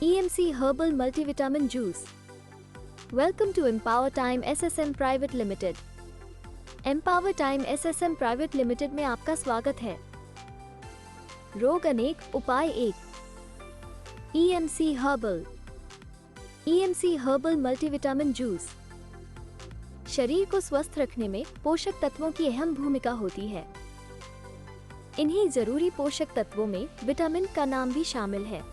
EMC Herbal Multivitamin Juice. Welcome to Empower Time SSM Private Limited. Empower Time SSM Private Limited में आपका स्वागत है। रोग अनेक, उपाय एक। EMC Herbal. EMC Herbal Multivitamin Juice. शरीर को स्वस्थ रखने में पोषक तत्वों की अहम भूमिका होती है। इन्हीं जरूरी पोषक तत्वों में विटामिन का नाम भी शामिल है।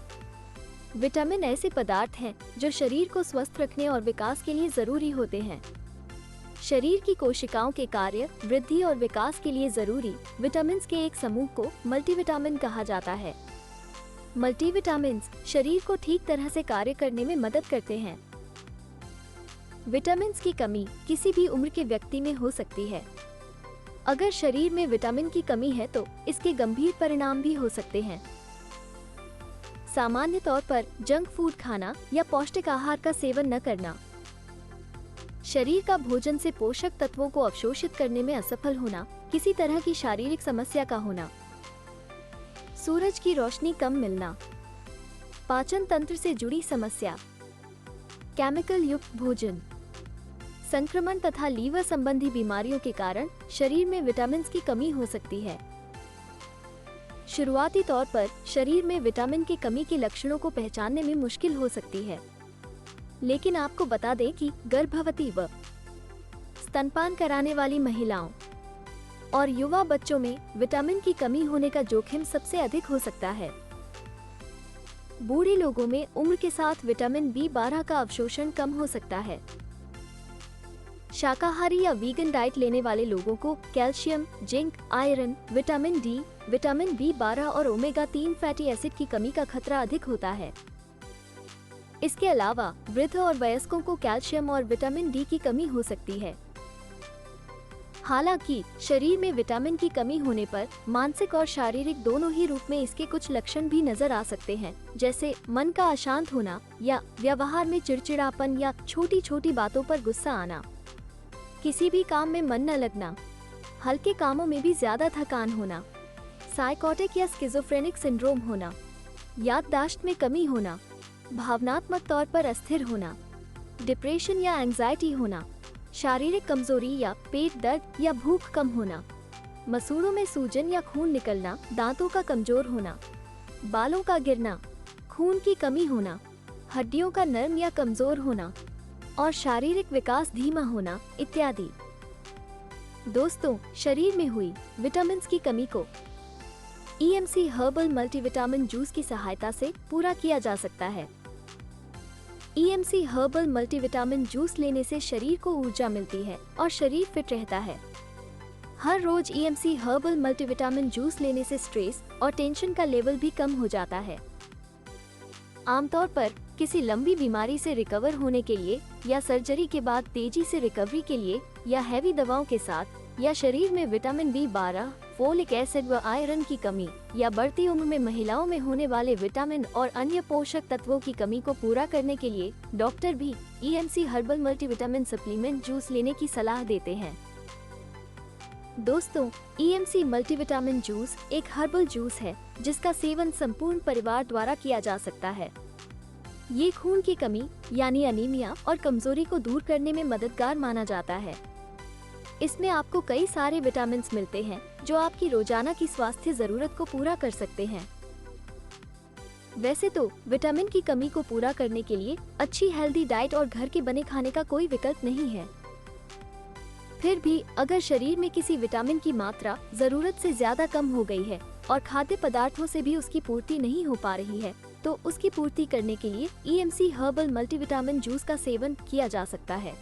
विटामिन ऐसे पदार्थ हैं जो शरीर को स्वस्थ रखने और विकास के लिए जरूरी होते हैं। शरीर की कोशिकाओं के कार्य, वृद्धि और विकास के लिए जरूरी विटामिन्स के एक समूह को मल्टीविटामिन कहा जाता है। मल्टीविटामिन्स शरीर को ठीक तरह से कार्य करने में मदद करते हैं। विटामिन्स की कमी किसी भी उम्र के व्यक्ति में हो सकती है। अगर शरीर में विटामिन की कमी है तो इसके गंभीर परिणाम भी हो सकते हैं। सामान्य तौर पर जंक फूड खाना या पौष्टिक आहार का सेवन न करना, शरीर का भोजन से पोषक तत्वों को अवशोषित करने में असफल होना, किसी तरह की शारीरिक समस्या का होना, सूरज की रोशनी कम मिलना, पाचन तंत्र से जुड़ी समस्या, केमिकल युक्त भोजन, संक्रमण तथा लीवर संबंधी बीमारियों के कारण शरीर में विटामिन की कमी हो सकती है। शुरुआती तौर पर शरीर में विटामिन की कमी के लक्षणों को पहचानने में मुश्किल हो सकती है, लेकिन आपको बता दें कि गर्भवती व स्तनपान कराने वाली महिलाओं और युवा बच्चों में विटामिन की कमी होने का जोखिम सबसे अधिक हो सकता है। बूढ़े लोगों में उम्र के साथ विटामिन B12 का अवशोषण कम हो सकता है। शाकाहारी या वीगन डाइट लेने वाले लोगों को calcium, zinc, iron, vitamin D, vitamin B12 और ओमेगा-3 फैटी एसिड की कमी का खतरा अधिक होता है। इसके अलावा वृद्ध और वयस्कों को कैल्शियम और विटामिन डी की कमी हो सकती है। हालांकि शरीर में विटामिन की कमी होने पर मानसिक और शारीरिक दोनों ही रूप में इसके कुछ लक्षण भी नजर आ सकते हैं, जैसे मन का अशांत होना या व्यवहार में चिड़चिड़ापन या छोटी छोटी बातों पर गुस्सा आना, किसी भी काम में मन न लगना, हल्के कामों में भी ज्यादा थकान होना, साइकोटिक या स्किज़ोफ्रेनिक सिंड्रोम होना, याददाश्त में कमी होना, भावनात्मक तौर पर अस्थिर होना, डिप्रेशन या एंजाइटी होना, शारीरिक कमजोरी या पेट दर्द या भूख कम होना, मसूड़ों में सूजन या खून निकलना, दांतों का कमजोर होना, बालों का गिरना, खून की कमी होना, हड्डियों का नरम या कमजोर होना और शारीरिक विकास धीमा होना इत्यादि। दोस्तों, शरीर में हुई विटामिन की कमी को EMC हर्बल मल्टीविटामिन जूस की सहायता से पूरा किया जा सकता है। EMC हर्बल मल्टीविटामिन जूस लेने से शरीर को ऊर्जा मिलती है और शरीर फिट रहता है। हर रोज EMC हर्बल मल्टीविटामिन जूस लेने से स्ट्रेस और टेंशन का लेवल भी कम हो जाता है। आमतौर पर किसी लंबी बीमारी से रिकवर होने के लिए या सर्जरी के बाद तेजी से रिकवरी के लिए या हैवी दवाओं के साथ या शरीर में विटामिन B12, फोलिक एसिड व आयरन की कमी या बढ़ती उम्र में महिलाओं में होने वाले विटामिन और अन्य पोषक तत्वों की कमी को पूरा करने के लिए डॉक्टर भी EMC herbal multivitamin supplement juice लेने की सलाह देते हैं। दोस्तों, EMC मल्टीविटामिन जूस एक हर्बल जूस है जिसका सेवन संपूर्ण परिवार द्वारा किया जा सकता है। ये खून की कमी यानी अनीमिया और कमजोरी को दूर करने में मददगार माना जाता है। इसमें आपको कई सारे विटामिन मिलते हैं जो आपकी रोजाना की स्वास्थ्य जरूरत को पूरा कर सकते हैं। वैसे तो विटामिन की कमी को पूरा करने के लिए अच्छी हेल्दी डाइट और घर के बने खाने का कोई विकल्प नहीं है। फिर भी अगर शरीर में किसी विटामिन की मात्रा जरूरत से ज्यादा कम हो गई है और खाद्य पदार्थों से भी उसकी पूर्ति नहीं हो पा रही है, तो उसकी पूर्ति करने के लिए EMC हर्बल मल्टीविटामिन जूस का सेवन किया जा सकता है।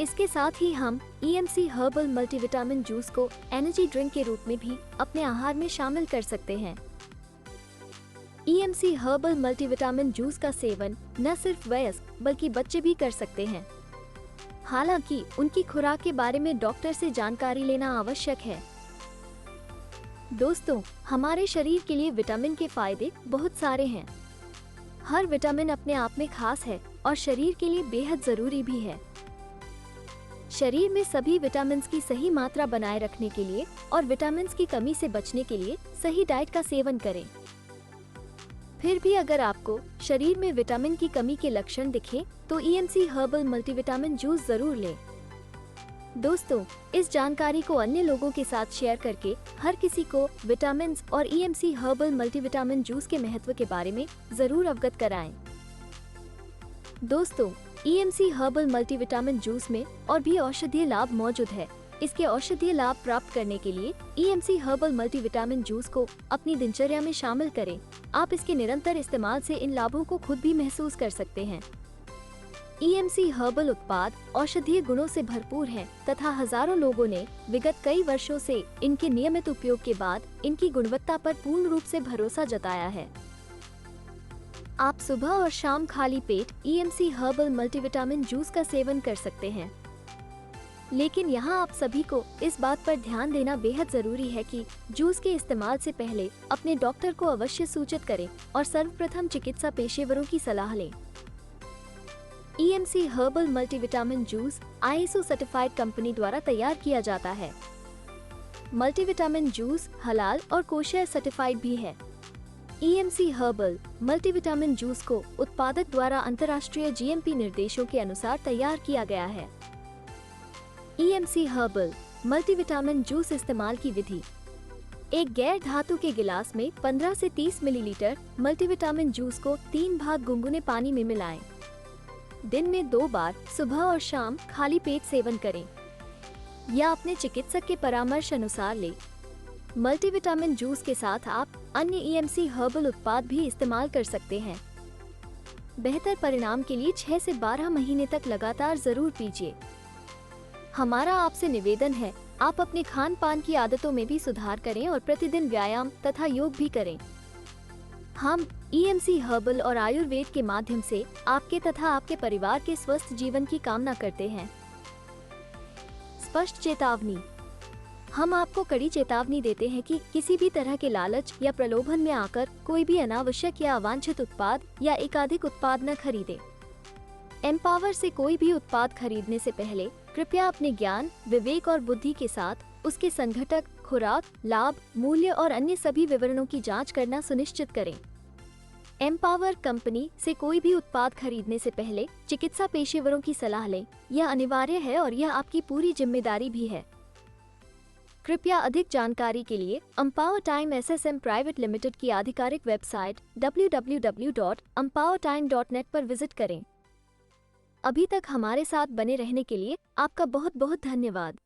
इसके साथ ही हम EMC हर्बल मल्टीविटामिन जूस को एनर्जी ड्रिंक के रूप में भी अपने आहार में शामिल कर सकते हैं। EMC हर्बल मल्टीविटामिन जूस का सेवन न सिर्फ वयस्क बल्कि बच्चे भी कर सकते हैं। हालांकि उनकी खुराक के बारे में डॉक्टर से जानकारी लेना आवश्यक है। दोस्तों, हमारे शरीर के लिए विटामिन के फायदे बहुत सारे हैं। हर विटामिन अपने आप में खास है और शरीर के लिए बेहद जरूरी भी है। शरीर में सभी विटामिन की सही मात्रा बनाए रखने के लिए और विटामिन की कमी से बचने के लिए सही डाइट का सेवन करें। फिर भी अगर आपको शरीर में विटामिन की कमी के लक्षण दिखें तो EMC हर्बल मल्टीविटामिन जूस जरूर लें। दोस्तों, इस जानकारी को अन्य लोगों के साथ शेयर करके हर किसी को विटामिन और EMC हर्बल मल्टीविटामिन जूस के महत्व के बारे में जरूर अवगत कराएं। दोस्तों, EMC हर्बल मल्टीविटामिन जूस में और भी औषधीय लाभ मौजूद है। इसके औषधीय लाभ प्राप्त करने के लिए EMC हर्बल मल्टीविटामिन जूस को अपनी दिनचर्या में शामिल करें। आप इसके निरंतर इस्तेमाल से इन लाभों को खुद भी महसूस कर सकते हैं। EMC हर्बल उत्पाद औषधीय गुणों से भरपूर हैं तथा हजारों लोगों ने विगत कई वर्षों से इनके नियमित उपयोग के बाद इनकी गुणवत्ता पर पूर्ण रूप से भरोसा जताया है। आप सुबह और शाम खाली पेट EMC हर्बल मल्टीविटामिन जूस का सेवन कर सकते हैं। लेकिन यहाँ आप सभी को इस बात पर ध्यान देना बेहद जरूरी है कि जूस के इस्तेमाल से पहले अपने डॉक्टर को अवश्य सूचित करें और सर्वप्रथम चिकित्सा पेशेवरों की सलाह लें। EMC herbal multivitamin juice ISO certified company द्वारा तैयार किया जाता है। मल्टीविटामिन जूस हलाल और कोशर सर्टिफाइड भी है। EMC हर्बल मल्टीविटामिन जूस को उत्पादक द्वारा अंतर्राष्ट्रीय GMP निर्देशों के अनुसार तैयार किया गया है। EMC हर्बल मल्टीविटामिन जूस इस्तेमाल की विधि। एक गैर धातु के गिलास में 15 से 30 मिलीलीटर मल्टीविटामिन जूस को 3 भाग गुनगुने पानी में मिलाएं। दिन में 2 बार सुबह और शाम खाली पेट सेवन करें या अपने चिकित्सक के परामर्श अनुसार लें। मल्टीविटामिन जूस के साथ आप अन्य EMC हर्बल उत्पाद भी इस्तेमाल कर सकते हैं। बेहतर परिणाम के लिए 6 से 12 महीने तक लगातार जरूर पीजिए। हमारा आपसे निवेदन है, आप अपने खान पान की आदतों में भी सुधार करें और प्रतिदिन व्यायाम तथा योग भी करें। हम EMC हर्बल और आयुर्वेद के माध्यम से आपके तथा आपके परिवार के स्वस्थ जीवन की कामना करते हैं। स्पष्ट चेतावनी। हम आपको कड़ी चेतावनी देते हैं कि किसी भी तरह के लालच या प्रलोभन में आकर कोई भी अनावश्यक या अवांछित उत्पाद या एकाधिक उत्पाद न खरीदें। एम्पावर से कोई भी उत्पाद खरीदने से पहले कृपया अपने ज्ञान, विवेक और बुद्धि के साथ उसके संघटक, खुराक, लाभ, मूल्य और अन्य सभी विवरणों की जांच करना सुनिश्चित करें। एम्पावर कंपनी से कोई भी उत्पाद खरीदने से पहले चिकित्सा पेशेवरों की सलाह लें। यह अनिवार्य है और यह आपकी पूरी जिम्मेदारी भी है। कृपया अधिक जानकारी के लिए empower time SSM private limited की आधिकारिक वेबसाइट www.empowertime.net पर विजिट करें। अभी तक हमारे साथ बने रहने के लिए आपका बहुत बहुत धन्यवाद।